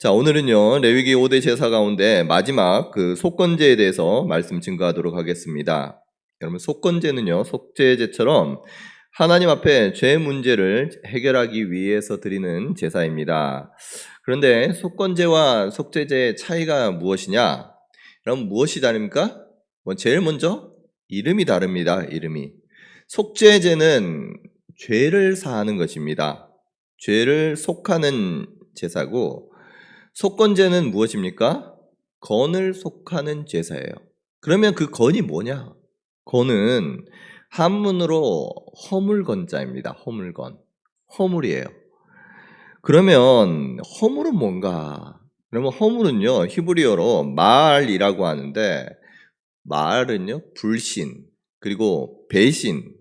자, 오늘은요, 레위기 5대 제사 가운데 마지막 그 속건제에 대해서 말씀 증거하도록 하겠습니다. 여러분, 속건제는요, 속죄제처럼 하나님 앞에 죄 문제를 해결하기 위해서 드리는 제사입니다. 그런데 속건제와 속죄제의 차이가 무엇이냐? 그럼 무엇이 다릅니까? 제일 먼저 이름이 다릅니다. 이름이. 속죄제는 죄를 사하는 것입니다. 죄를 속하는 제사고, 속건제는 무엇입니까? 건을 속하는 제사예요. 그러면 그 건이 뭐냐? 건은 한문으로 허물건자입니다. 허물건. 허물이에요. 그러면 허물은 뭔가? 그러면 허물은요, 히브리어로 마알이라고 하는데, 마알은요, 불신, 그리고 배신,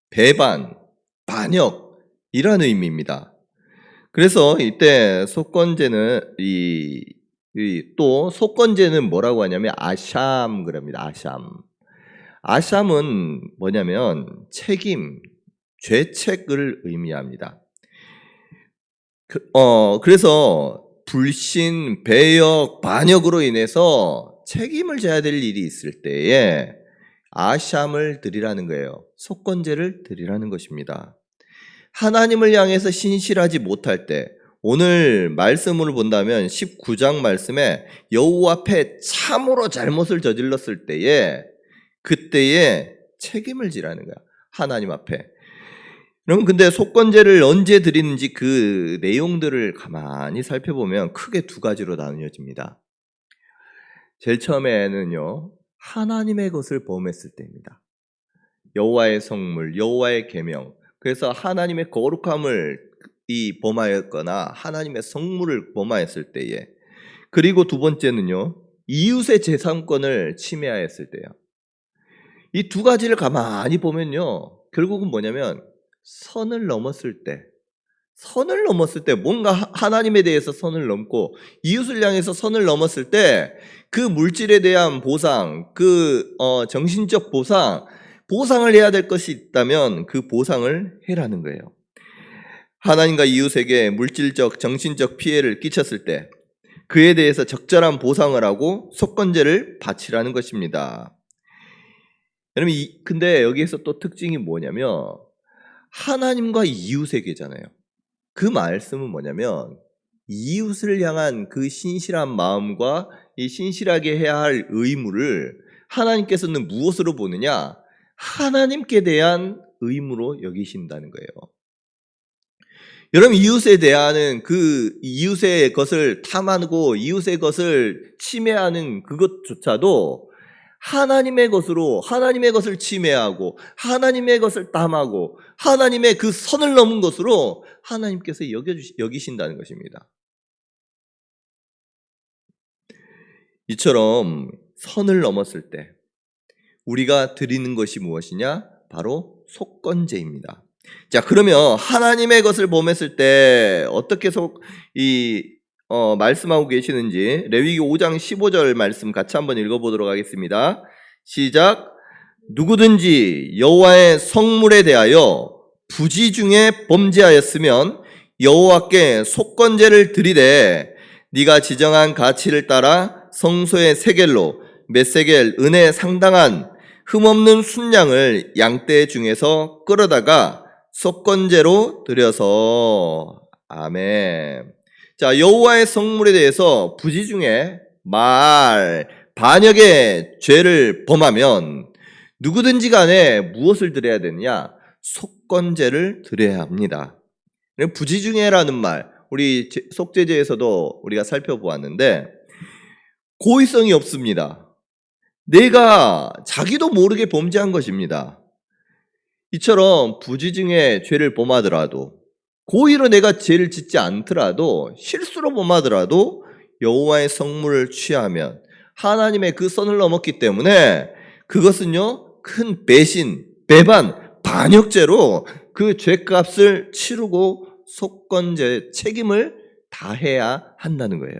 배반, 반역, 이런 의미입니다. 그래서 이때 속건제는 또 속건제는 뭐라고 하냐면 아샴 그럽니다. 아샴은 뭐냐면 책임, 죄책을 의미합니다. 그래서 불신, 배역, 반역으로 인해서 책임을 져야 될 일이 있을 때에 아샴을 드리라는 거예요. 속건제를 드리라는 것입니다. 하나님을 향해서 신실하지 못할 때, 오늘 말씀을 본다면 19장 말씀에 여호와 앞에 참으로 잘못을 저질렀을 때에 그때에 책임을 지라는 거야. 하나님 앞에. 그럼 근데 속건제를 언제 드리는지 그 내용들을 가만히 살펴보면 크게 두 가지로 나뉘어집니다. 제일 처음에는요, 하나님의 것을 범했을 때입니다. 여호와의 성물, 여호와의 계명. 그래서 하나님의 거룩함을 범하였거나 하나님의 성물을 범하였을 때에, 그리고 두 번째는요, 이웃의 재산권을 침해하였을 때요. 이 두 가지를 가만히 보면요, 결국은 뭐냐면 선을 넘었을 때 뭔가 하나님에 대해서 선을 넘고 이웃을 향해서 선을 넘었을 때 그 물질에 대한 보상, 정신적 보상을 해야 될 것이 있다면 그 보상을 해라는 거예요. 하나님과 이웃에게 물질적, 정신적 피해를 끼쳤을 때 그에 대해서 적절한 보상을 하고 속건제를 바치라는 것입니다. 여러분, 근데 여기에서 또 특징이 뭐냐면 하나님과 이웃에게잖아요. 그 말씀은 뭐냐면 이웃을 향한 그 신실한 마음과 이 신실하게 해야 할 의무를 하나님께서는 무엇으로 보느냐? 하나님께 대한 의무로 여기신다는 거예요. 여러분, 이웃에 대하는 그 이웃의 것을 탐하고 이웃의 것을 침해하는 그것조차도 하나님의 것을 침해하고 하나님의 것을 탐하고 하나님의 그 선을 넘은 것으로 하나님께서 여기신다는 것입니다. 이처럼 선을 넘었을 때 우리가 드리는 것이 무엇이냐? 바로 속건제입니다. 자, 그러면 하나님의 것을 범했을 때 어떻게 말씀하고 계시는지 레위기 5장 15절 말씀 같이 한번 읽어보도록 하겠습니다. 시작. 누구든지 여호와의 성물에 대하여 부지 중에 범죄하였으면 여호와께 속건제를 드리되 네가 지정한 가치를 따라 성소의 세겔로 몇 세겔 은에 상당한 흠없는 순양을 양떼 중에서 끌어다가 속건제로 드려서. 아멘. 자, 여호와의 성물에 대해서 부지 중에 반역의 죄를 범하면 누구든지 간에 무엇을 드려야 되느냐? 속건제를 드려야 합니다. 부지 중에라는 말, 우리 속죄제에서도 우리가 살펴보았는데 고의성이 없습니다. 내가 자기도 모르게 범죄한 것입니다. 이처럼 부지 중에 죄를 범하더라도, 고의로 내가 죄를 짓지 않더라도, 실수로 범하더라도 여호와의 성물을 취하면 하나님의 그 선을 넘었기 때문에 그것은요, 큰 배신, 배반, 반역죄로 그 죄값을 치르고 속건제 책임을 다해야 한다는 거예요.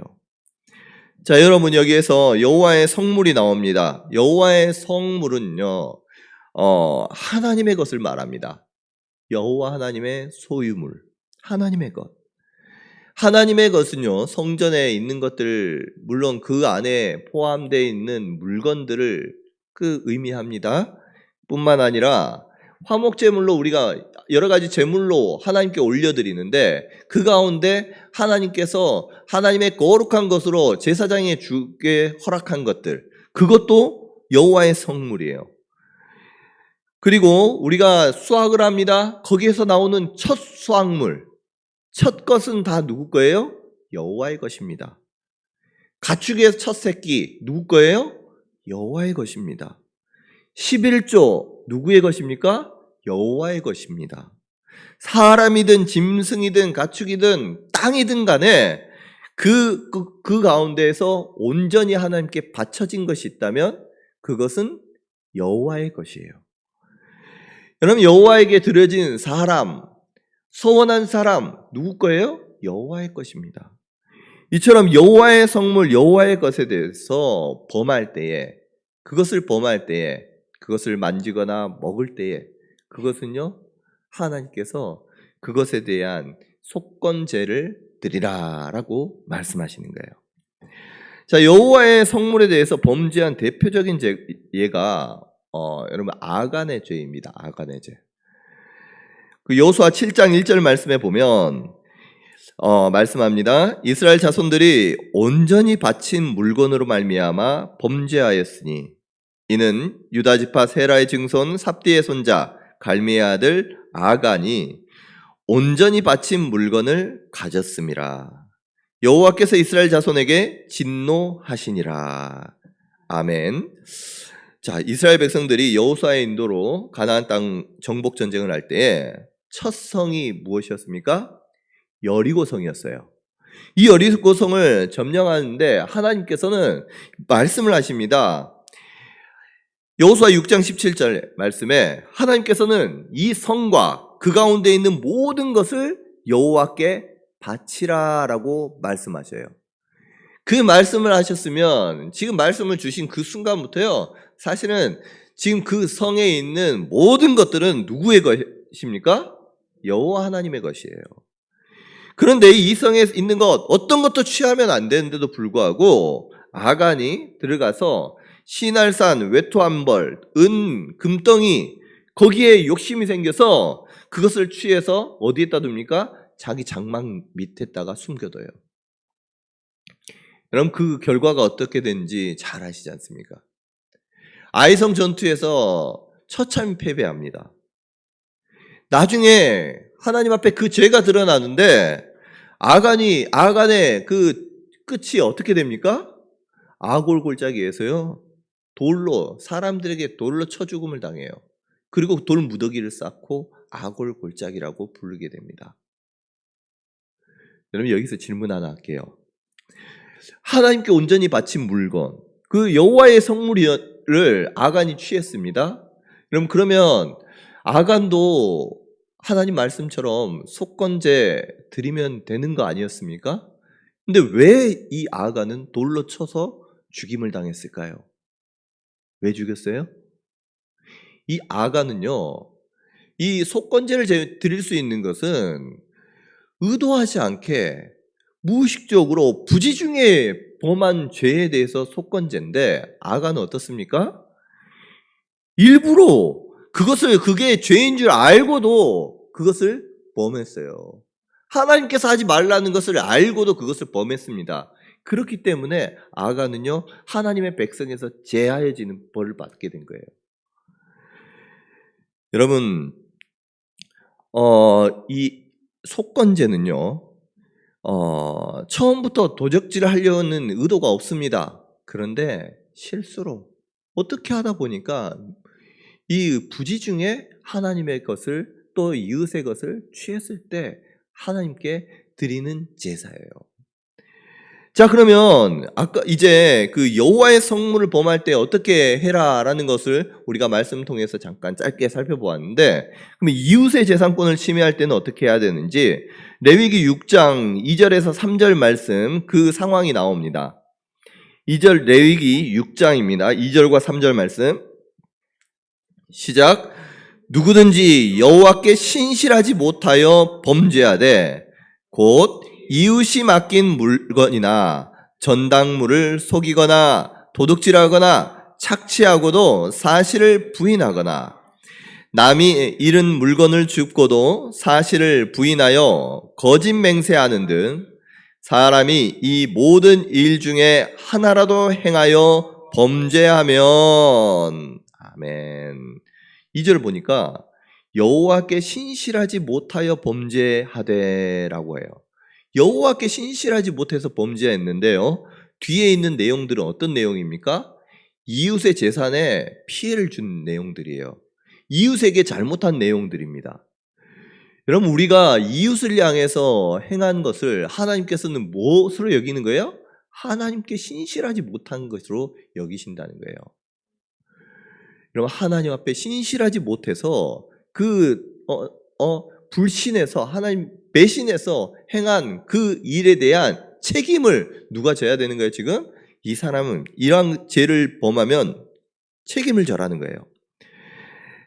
자, 여러분, 여기에서 여호와의 성물이 나옵니다. 여호와의 성물은요, 하나님의 것을 말합니다. 여호와 하나님의 소유물, 하나님의 것. 하나님의 것은요, 성전에 있는 것들, 물론 그 안에 포함되어 있는 물건들을 의미합니다. 뿐만 아니라 화목제물로 우리가 여러 가지 제물로 하나님께 올려드리는데 그 가운데 하나님께서 하나님의 거룩한 것으로 제사장에 주게 허락한 것들, 그것도 여호와의 성물이에요. 그리고 우리가 수확을 합니다. 거기에서 나오는 첫 수확물, 첫 것은 다 누구 거예요? 여호와의 것입니다. 가축의 첫 새끼 누구 거예요? 여호와의 것입니다. 11조 누구의 것입니까? 여호와의 것입니다. 사람이든 짐승이든 가축이든 땅이든 간에 그 가운데에서 온전히 하나님께 바쳐진 것이 있다면 그것은 여호와의 것이에요. 여러분, 여호와에게 드려진 사람, 소원한 사람 누구 거예요? 여호와의 것입니다. 이처럼 여호와의 성물, 여호와의 것에 대해서 그것을 범할 때에, 그것을 만지거나 먹을 때에 그것은요, 하나님께서 그것에 대한 속건제를 드리라라고 말씀하시는 거예요. 자, 여호와의 성물에 대해서 범죄한 대표적인 예가 여러분 아간의 죄입니다. 아간의 죄. 그 여호수아 7장 1절 말씀에 보면 말씀합니다. 이스라엘 자손들이 온전히 바친 물건으로 말미암아 범죄하였으니 이는 유다 지파 세라의 증손 삽디의 손자 갈미의 아들 아간이 온전히 바친 물건을 가졌음이라. 여호와께서 이스라엘 자손에게 진노하시니라. 아멘. 자, 이스라엘 백성들이 여호수아의 인도로 가나안 땅 정복 전쟁을 할 때에 첫 성이 무엇이었습니까? 여리고성이었어요. 이 여리고성을 점령하는데 하나님께서는 말씀을 하십니다. 여호수아 6장 17절 말씀에 하나님께서는 이 성과 그 가운데 있는 모든 것을 여호와께 바치라라고 말씀하셔요. 그 말씀을 하셨으면 지금 말씀을 주신 그 순간부터요, 사실은 지금 그 성에 있는 모든 것들은 누구의 것입니까? 여호와 하나님의 것이에요. 그런데 이 성에 있는 것 어떤 것도 취하면 안 되는데도 불구하고 아간이 들어가서 시날산, 외투한벌, 금덩이 거기에 욕심이 생겨서 그것을 취해서 어디에다 둡니까? 자기 장막 밑에다가 숨겨둬요. 여러분, 그 결과가 어떻게 된지 잘 아시지 않습니까? 아이성 전투에서 처참히 패배합니다. 나중에 하나님 앞에 그 죄가 드러나는데 아간의 그 끝이 어떻게 됩니까? 아골골짜기에서요, 사람들에게 돌로 쳐 죽음을 당해요. 그리고 돌 무더기를 쌓고 아골골짜기라고 부르게 됩니다. 여러분, 여기서 질문 하나 할게요. 하나님께 온전히 바친 물건, 그 여호와의 성물을 아간이 취했습니다. 그러면 아간도 하나님 말씀처럼 속건제 드리면 되는 거 아니었습니까? 근데 왜 이 아간은 돌로 쳐서 죽임을 당했을까요? 왜 죽였어요? 이 아간은요, 이 속건제를 드릴 수 있는 것은 의도하지 않게 무의식적으로 부지 중에 범한 죄에 대해서 속건제인데, 아간은 어떻습니까? 일부러 그게 죄인 줄 알고도 그것을 범했어요. 하나님께서 하지 말라는 것을 알고도 그것을 범했습니다. 그렇기 때문에 아간은요, 하나님의 백성에서 제하여지는 벌을 받게 된 거예요. 여러분, 이 속건제는요, 처음부터 도적질을 하려는 의도가 없습니다. 그런데 실수로 어떻게 하다 보니까 이 부지 중에 하나님의 것을 또 이웃의 것을 취했을 때 하나님께 드리는 제사예요. 자, 그러면 아까 이제 그 여호와의 성물을 범할 때 어떻게 해라라는 것을 우리가 말씀 통해서 잠깐 짧게 살펴보았는데, 그럼 이웃의 재산권을 침해할 때는 어떻게 해야 되는지 레위기 6장 2절에서 3절 말씀, 그 상황이 나옵니다. 2절 레위기 6장입니다. 2절과 3절 말씀 시작. 누구든지 여호와께 신실하지 못하여 범죄하되 곧 이웃이 맡긴 물건이나 전당물을 속이거나 도둑질하거나 착취하고도 사실을 부인하거나 남이 잃은 물건을 줍고도 사실을 부인하여 거짓 맹세하는 등 사람이 이 모든 일 중에 하나라도 행하여 범죄하면 아멘. 2절 보니까 여호와께 신실하지 못하여 범죄하되라고 해요. 여호와께 신실하지 못해서 범죄했는데요. 뒤에 있는 내용들은 어떤 내용입니까? 이웃의 재산에 피해를 준 내용들이에요. 이웃에게 잘못한 내용들입니다. 여러분, 우리가 이웃을 향해서 행한 것을 하나님께서는 무엇으로 여기는 거예요? 하나님께 신실하지 못한 것으로 여기신다는 거예요. 여러분, 하나님 앞에 신실하지 못해서 불신해서 하나님 배신해서 행한 그 일에 대한 책임을 누가 져야 되는 거예요? 지금 이 사람은 이러한 죄를 범하면 책임을 져라는 거예요.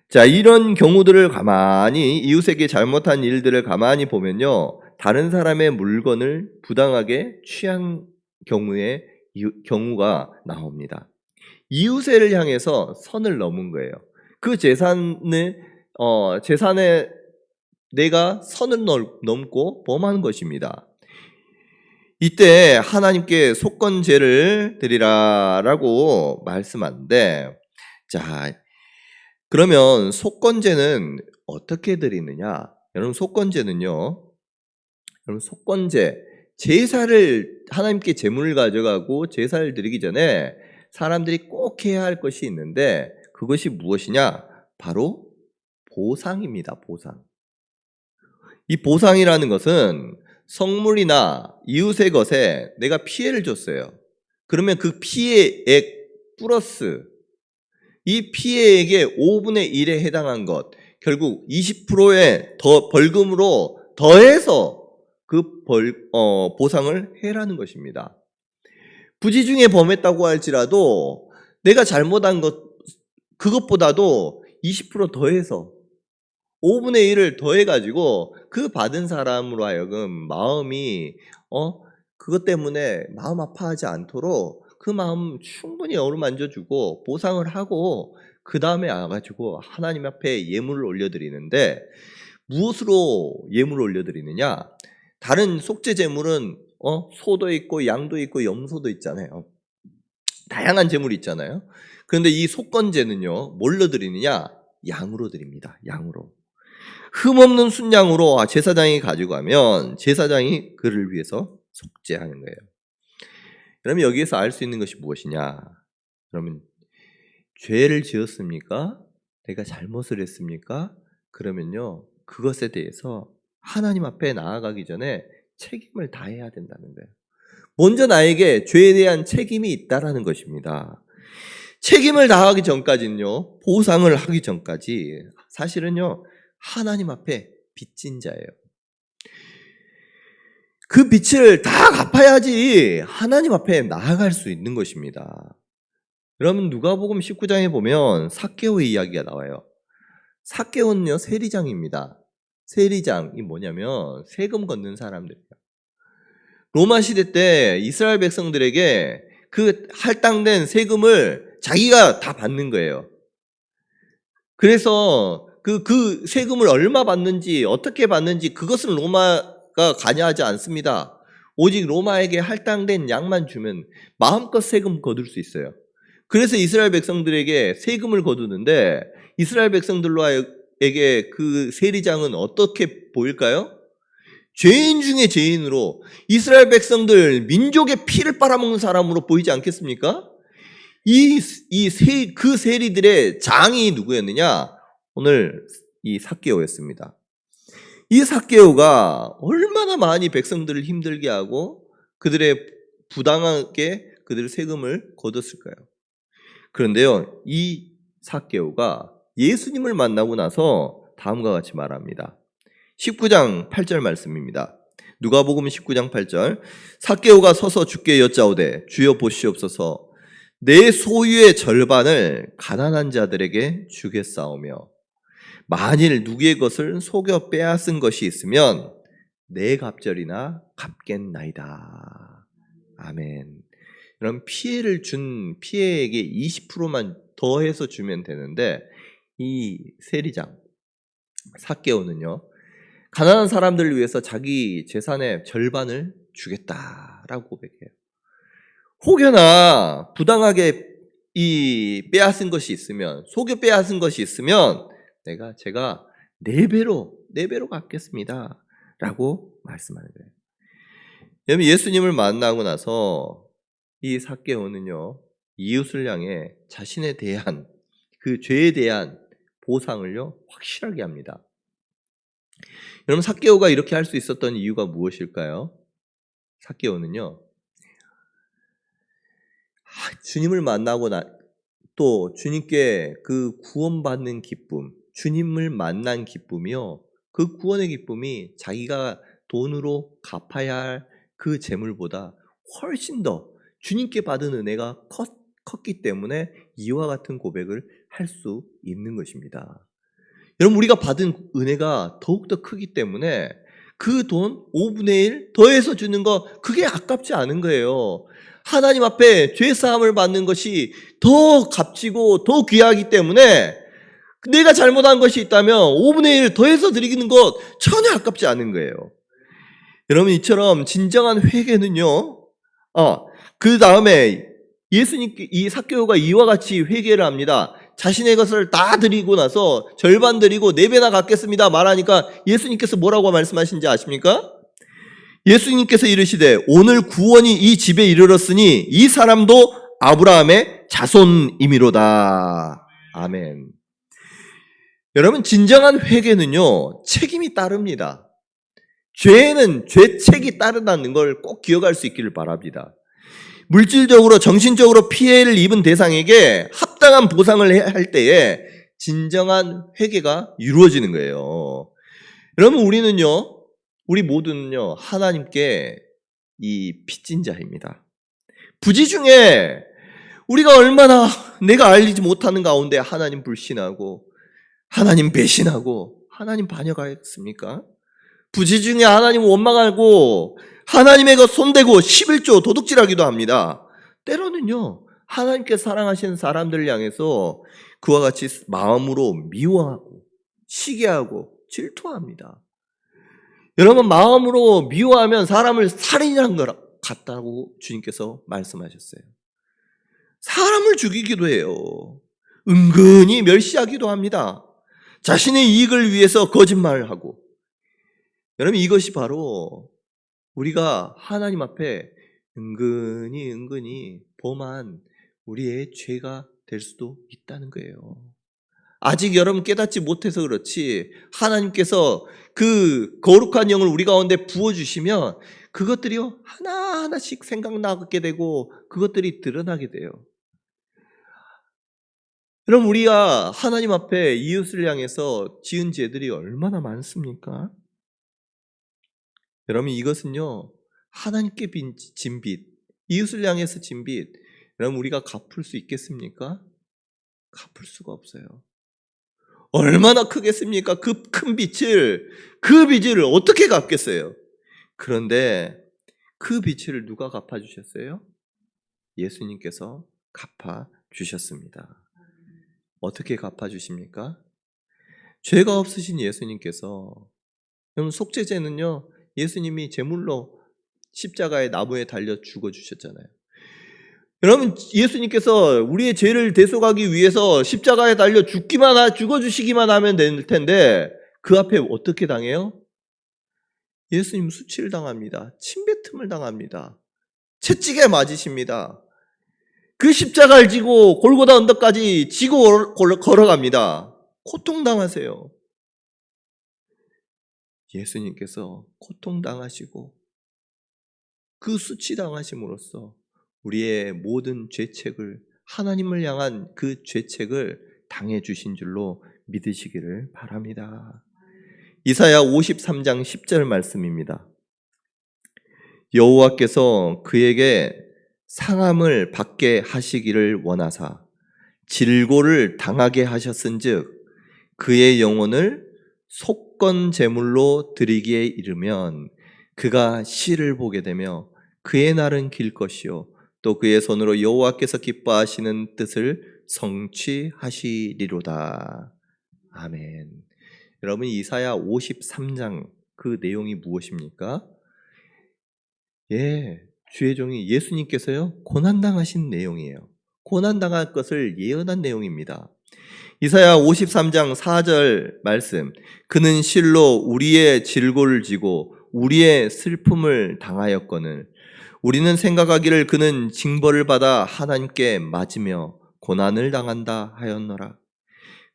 자, 이런 경우들을 가만히 이웃에게 잘못한 일들을 가만히 보면요, 다른 사람의 물건을 부당하게 취한 경우가 나옵니다. 이웃을 향해서 선을 넘은 거예요. 그 재산에 내가 선을 넘고 범한 것입니다. 이때 하나님께 속건제를 드리라라고 말씀하는데, 자, 그러면 속건제는 어떻게 드리느냐? 여러분, 속건제는요, 제사를 하나님께 제물을 가져가고 제사를 드리기 전에 사람들이 꼭 해야 할 것이 있는데 그것이 무엇이냐? 바로 보상입니다. 보상. 이 보상이라는 것은 성물이나 이웃의 것에 내가 피해를 줬어요. 그러면 그 피해액 플러스 이 피해액의 5분의 1에 해당한 것, 결국 20%의 벌금으로 더해서 그 보상을 해라는 것입니다. 부지 중에 범했다고 할지라도 내가 잘못한 것 그것보다도 20% 더해서 5분의 1을 더해가지고 그 받은 사람으로 하여금 마음이 그것 때문에 마음 아파하지 않도록 그 마음 충분히 어루만져주고 보상을 하고 그 다음에 와가지고 하나님 앞에 예물을 올려드리는데, 무엇으로 예물을 올려드리느냐? 다른 속죄 제물은 소도 있고 양도 있고 염소도 있잖아요. 다양한 제물이 있잖아요. 그런데 이 속건제는요, 뭘로 드리느냐? 양으로 드립니다. 양으로. 흠없는 순양으로 제사장이 가져가면 제사장이 그를 위해서 속죄하는 거예요. 그러면 여기에서 알 수 있는 것이 무엇이냐? 그러면 죄를 지었습니까? 내가 잘못을 했습니까? 그러면요, 그것에 대해서 하나님 앞에 나아가기 전에 책임을 다해야 된다는 거예요. 먼저 나에게 죄에 대한 책임이 있다라는 것입니다. 책임을 다하기 전까지는요, 보상을 하기 전까지 사실은요, 하나님 앞에 빚진 자예요. 그 빚을 다 갚아야지 하나님 앞에 나아갈 수 있는 것입니다. 여러분, 누가복음 19장에 보면 삭개오의 이야기가 나와요. 삭개오는요, 세리장입니다. 세리장이 뭐냐면 세금 걷는 사람들이에요. 로마 시대 때 이스라엘 백성들에게 그 할당된 세금을 자기가 다 받는 거예요. 그래서 그 세금을 얼마 받는지 어떻게 받는지 그것은 로마가 관여하지 않습니다. 오직 로마에게 할당된 양만 주면 마음껏 세금 거둘 수 있어요. 그래서 이스라엘 백성들에게 세금을 거두는데, 이스라엘 백성들에게 그 세리장은 어떻게 보일까요? 죄인 중에 죄인으로, 이스라엘 백성들 민족의 피를 빨아먹는 사람으로 보이지 않겠습니까? 그 세리들의 장이 누구였느냐? 오늘 이 삭개오였습니다. 이 삭개오가 얼마나 많이 백성들을 힘들게 하고 그들의 부당하게 그들의 세금을 거뒀을까요? 그런데요, 이 삭개오가 예수님을 만나고 나서 다음과 같이 말합니다. 19장 8절 말씀입니다. 누가복음 19장 8절. 삭개오가 서서 주께 여짜오되 주여 보시옵소서, 내 소유의 절반을 가난한 자들에게 주겠사오며 만일 누구의 것을 속여 빼앗은 것이 있으면 내 갑절이나 갚겠나이다. 아멘. 그럼 피해를 준 피해에게 20%만 더해서 주면 되는데 이 세리장 삭개오는요, 가난한 사람들을 위해서 자기 재산의 절반을 주겠다라고 고백해요. 혹여나 부당하게 이 빼앗은 것이 있으면, 속여 빼앗은 것이 있으면 제가 네 배로 갚겠습니다 라고 말씀하는 거예요. 여러분, 예수님을 만나고 나서 이 삭개오는요, 이웃을 향해 자신에 대한 그 죄에 대한 보상을요 확실하게 합니다. 여러분, 삭개오가 이렇게 할 수 있었던 이유가 무엇일까요? 삭개오는요, 주님을 만나고 또 주님께 그 구원받는 기쁨, 주님을 만난 기쁨이요, 그 구원의 기쁨이 자기가 돈으로 갚아야 할 그 재물보다 훨씬 더 주님께 받은 은혜가 컸기 때문에 이와 같은 고백을 할 수 있는 것입니다. 여러분, 우리가 받은 은혜가 더욱더 크기 때문에 그 돈 5분의 1 더해서 주는 거, 그게 아깝지 않은 거예요. 하나님 앞에 죄사함을 받는 것이 더 값지고 더 귀하기 때문에 내가 잘못한 것이 있다면 5분의 1 더해서 드리는 것 전혀 아깝지 않은 거예요. 여러분, 이처럼 진정한 회개는요, 그 다음에 예수님께 이 삭개오가 이와 같이 회개를 합니다. 자신의 것을 다 드리고 나서 절반 드리고 4배나 갚겠습니다 말하니까 예수님께서 뭐라고 말씀하신지 아십니까? 예수님께서 이르시되 오늘 구원이 이 집에 이르렀으니 이 사람도 아브라함의 자손이미로다. 아멘. 여러분, 진정한 회개는요 책임이 따릅니다. 죄에는 죄책이 따른다는 걸 꼭 기억할 수 있기를 바랍니다. 물질적으로 정신적으로 피해를 입은 대상에게 합당한 보상을 할 때에 진정한 회개가 이루어지는 거예요. 여러분, 우리 모두는요 하나님께 이 빚진 자입니다. 부지 중에 우리가 얼마나 내가 알리지 못하는 가운데 하나님 불신하고 하나님 배신하고 하나님 반역하였습니까? 부지 중에 하나님 원망하고 하나님의 것 손대고 11조 도둑질하기도 합니다. 때로는요 하나님께 사랑하시는 사람들을 향해서 그와 같이 마음으로 미워하고 시기하고 질투합니다. 여러분, 마음으로 미워하면 사람을 살인한 것 같다고 주님께서 말씀하셨어요. 사람을 죽이기도 해요. 은근히 멸시하기도 합니다. 자신의 이익을 위해서 거짓말을 하고. 여러분, 이것이 바로 우리가 하나님 앞에 은근히 범한 우리의 죄가 될 수도 있다는 거예요. 아직 여러분 깨닫지 못해서 그렇지 하나님께서 그 거룩한 영을 우리 가운데 부어주시면 그것들이요 하나하나씩 생각나게 되고 그것들이 드러나게 돼요. 여러분, 우리가 하나님 앞에 이웃을 향해서 지은 죄들이 얼마나 많습니까? 여러분, 이것은요 하나님께 진 빚, 이웃을 향해서 진 빚, 여러분 우리가 갚을 수 있겠습니까? 갚을 수가 없어요. 얼마나 크겠습니까? 그 큰 빚을, 그 빚을 어떻게 갚겠어요? 그런데 그 빚을 누가 갚아주셨어요? 예수님께서 갚아주셨습니다. 어떻게 갚아주십니까? 죄가 없으신 예수님께서, 여러분, 속죄제는요 예수님이 제물로 십자가의 나무에 달려 죽어주셨잖아요. 여러분, 예수님께서 우리의 죄를 대속하기 위해서 십자가에 달려 죽어주시기만 하면 될 텐데 그 앞에 어떻게 당해요? 예수님 수치를 당합니다. 침뱉음을 당합니다. 채찍에 맞으십니다. 그 십자가를 지고 골고다 언덕까지 지고 걸어갑니다. 고통당하세요. 예수님께서 고통당하시고 그 수치당하심으로써 우리의 모든 죄책을, 하나님을 향한 그 죄책을 당해주신 줄로 믿으시기를 바랍니다. 이사야 53장 10절 말씀입니다. 여호와께서 그에게 상함을 받게 하시기를 원하사 질고를 당하게 하셨은즉 그의 영혼을 속건 제물로 드리기에 이르면 그가 시를 보게 되며 그의 날은 길 것이요 또 그의 손으로 여호와께서 기뻐하시는 뜻을 성취하시리로다. 아멘. 여러분, 이사야 53장 그 내용이 무엇입니까? 주의 종이 예수님께서요 고난당하신 내용이에요. 고난당할 것을 예언한 내용입니다. 이사야 53장 4절 말씀, 그는 실로 우리의 질고를 지고 우리의 슬픔을 당하였거늘 우리는 생각하기를 그는 징벌을 받아 하나님께 맞으며 고난을 당한다 하였노라.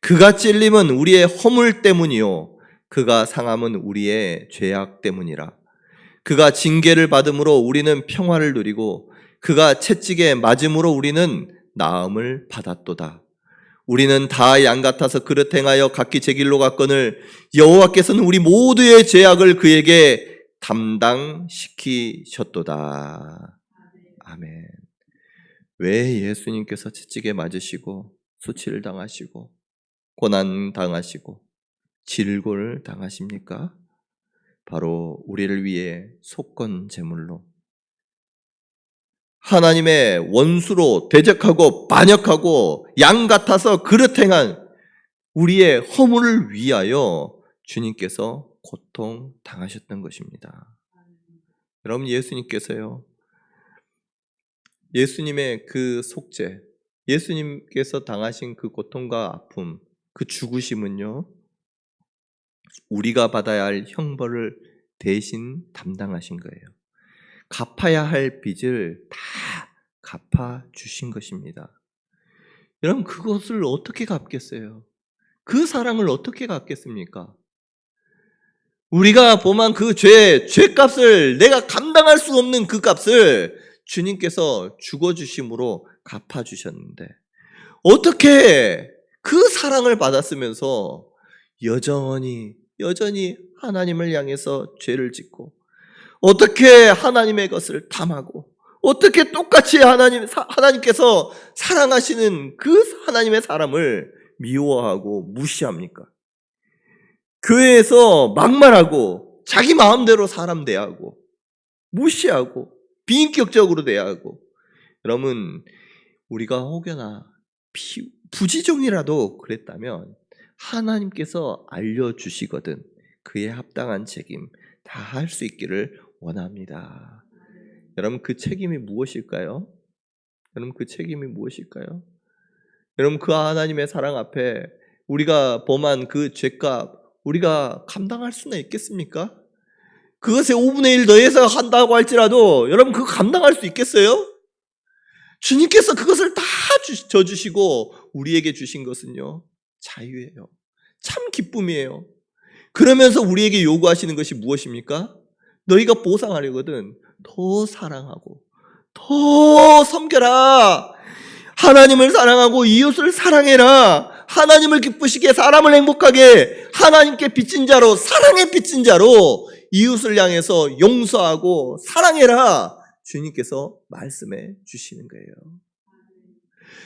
그가 찔림은 우리의 허물 때문이요 그가 상함은 우리의 죄악 때문이라. 그가 징계를 받음으로 우리는 평화를 누리고 그가 채찍에 맞음으로 우리는 나음을 받았도다. 우리는 다 양 같아서 그릇 행하여 각기 제 길로 갔거늘 여호와께서는 우리 모두의 죄악을 그에게 담당시키셨도다. 아멘. 왜 예수님께서 채찍에 맞으시고 수치를 당하시고 고난 당하시고 질고를 당하십니까? 바로 우리를 위해 속건 제물로 하나님의 원수로 대적하고 반역하고 양 같아서 그릇 행한 우리의 허물을 위하여 주님께서 고통 당하셨던 것입니다. 여러분, 예수님께서요, 예수님의 그 속죄, 예수님께서 당하신 그 고통과 아픔, 그 죽으심은요, 우리가 받아야 할 형벌을 대신 담당하신 거예요. 갚아야 할 빚을 다 갚아 주신 것입니다. 여러분, 그것을 어떻게 갚겠어요? 그 사랑을 어떻게 갚겠습니까? 우리가 범한 그 죄값을 내가 감당할 수 없는 그 값을 주님께서 죽어주심으로 갚아주셨는데 어떻게 그 사랑을 받았으면서 여전히 하나님을 향해서 죄를 짓고 어떻게 하나님의 것을 탐하고 어떻게 똑같이 하나님께서 사랑하시는 그 하나님의 사람을 미워하고 무시합니까? 교회에서 막말하고 자기 마음대로 사람 대하고 무시하고 비인격적으로 대하고 여러분 우리가 혹여나 부지종이라도 그랬다면 하나님께서 알려주시거든 그에 합당한 책임 다 할 수 있기를 원합니다. 여러분 그 책임이 무엇일까요? 여러분 그 책임이 무엇일까요? 여러분 그 하나님의 사랑 앞에 우리가 범한 그 죄값 우리가 감당할 수는 있겠습니까? 그것에 5분의 1 더해서 한다고 할지라도 여러분 그거 감당할 수 있겠어요? 주님께서 그것을 다 져주시고 우리에게 주신 것은요 자유예요. 참 기쁨이에요. 그러면서 우리에게 요구하시는 것이 무엇입니까? 너희가 보상하려거든 더 사랑하고 더 섬겨라. 하나님을 사랑하고 이웃을 사랑해라. 하나님을 기쁘시게 사람을 행복하게 하나님께 빚진 자로 사랑의 빚진 자로 이웃을 향해서 용서하고 사랑해라. 주님께서 말씀해 주시는 거예요.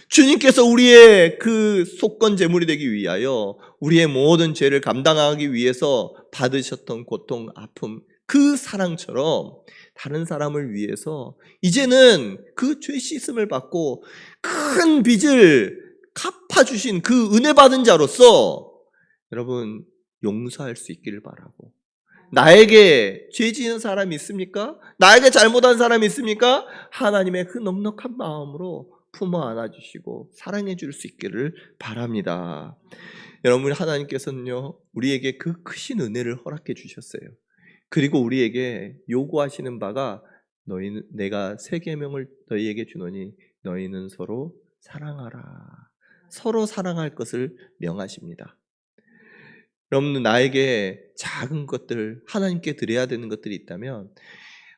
주님께서 우리의 그 속건 제물이 되기 위하여 우리의 모든 죄를 감당하기 위해서 받으셨던 고통, 아픔, 그 사랑처럼 다른 사람을 위해서 이제는 그 죄 씻음을 받고 큰 빚을 갚아주신 그 은혜 받은 자로서 여러분 용서할 수 있기를 바라고 나에게 죄 지은 사람이 있습니까? 나에게 잘못한 사람이 있습니까? 하나님의 그 넉넉한 마음으로 품어 안아주시고 사랑해 줄 수 있기를 바랍니다. 여러분 하나님께서는요 우리에게 그 크신 은혜를 허락해 주셨어요. 그리고 우리에게 요구하시는 바가 내가 새 계명을 너희에게 주노니 너희는 서로 사랑하라. 서로 사랑할 것을 명하십니다. 여러분 나에게 작은 것들 하나님께 드려야 되는 것들이 있다면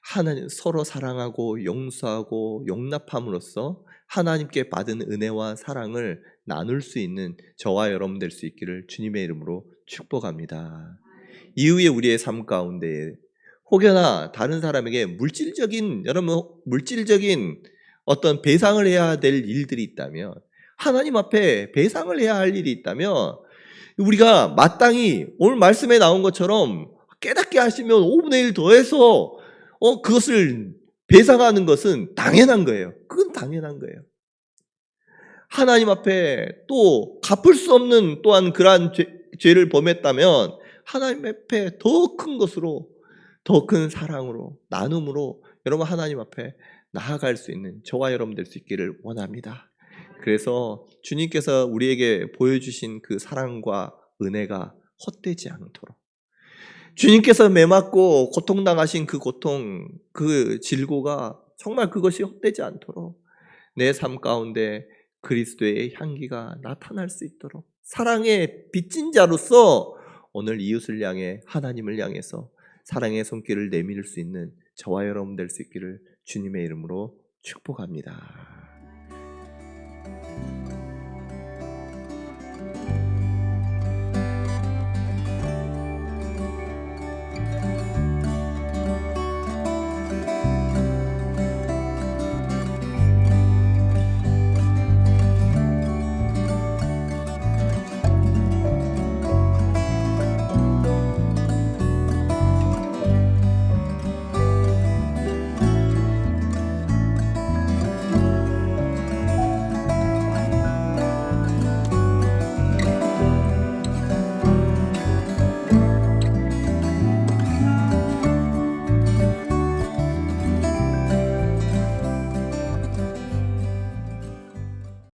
하나님 서로 사랑하고 용서하고 용납함으로써 하나님께 받은 은혜와 사랑을 나눌 수 있는 저와 여러분 될 수 있기를 주님의 이름으로 축복합니다. 이후에 우리의 삶 가운데 혹여나 다른 사람에게 물질적인 어떤 배상을 해야 될 일들이 있다면 하나님 앞에 배상을 해야 할 일이 있다면 우리가 마땅히 오늘 말씀에 나온 것처럼 깨닫게 하시면 5분의 1 더해서 그것을 배상하는 것은 당연한 거예요. 그건 당연한 거예요. 하나님 앞에 또 갚을 수 없는 또한 그러한 죄를 범했다면 하나님 앞에 더 큰 것으로, 더 큰 사랑으로, 나눔으로 여러분 하나님 앞에 나아갈 수 있는 저와 여러분 될 수 있기를 원합니다. 그래서 주님께서 우리에게 보여주신 그 사랑과 은혜가 헛되지 않도록, 주님께서 매맞고 고통당하신 그 고통, 그 질고가 정말 그것이 헛되지 않도록 내 삶 가운데 그리스도의 향기가 나타날 수 있도록 사랑의 빚진 자로서 오늘 이웃을 향해, 하나님을 향해서 사랑의 손길을 내밀 수 있는 저와 여러분 될 수 있기를 주님의 이름으로 축복합니다.